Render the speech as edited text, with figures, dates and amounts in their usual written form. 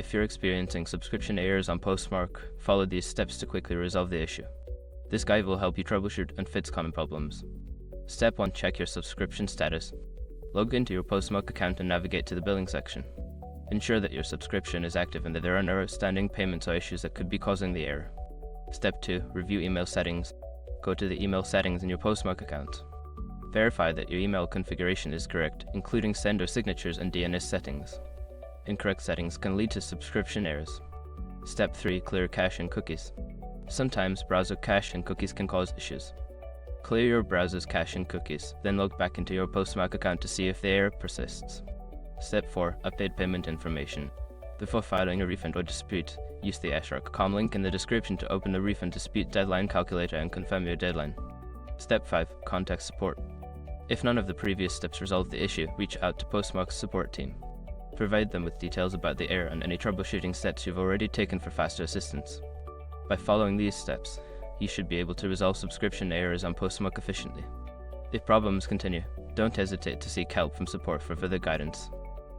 If you're experiencing subscription errors on Postmark, follow these steps to quickly resolve the issue. This guide will help you troubleshoot and fix common problems. Step 1. Check your subscription status. Log into your Postmark account and navigate to the billing section. Ensure that your subscription is active and that there are no outstanding payments or issues that could be causing the error. Step 2. Review email settings. Go to the email settings in your Postmark account. Verify that your email configuration is correct, including sender signatures and DNS settings. Incorrect settings can lead to subscription errors. Step 3. Clear cache and cookies. Sometimes browser cache and cookies can cause issues. Clear your browser's cache and cookies, then log back into your Postmark account to see if the error persists. Step 4. Update payment information. Before filing a refund or dispute, use the *com link in the description to open the refund dispute deadline calculator and confirm your deadline. Step 5. Contact support. If none of the previous steps resolve the issue, reach out to Postmark's support team. Provide them with details about the error and any troubleshooting steps you've already taken for faster assistance. By following these steps, you should be able to resolve subscription errors on Postmark efficiently. If problems continue, don't hesitate to seek help from support for further guidance.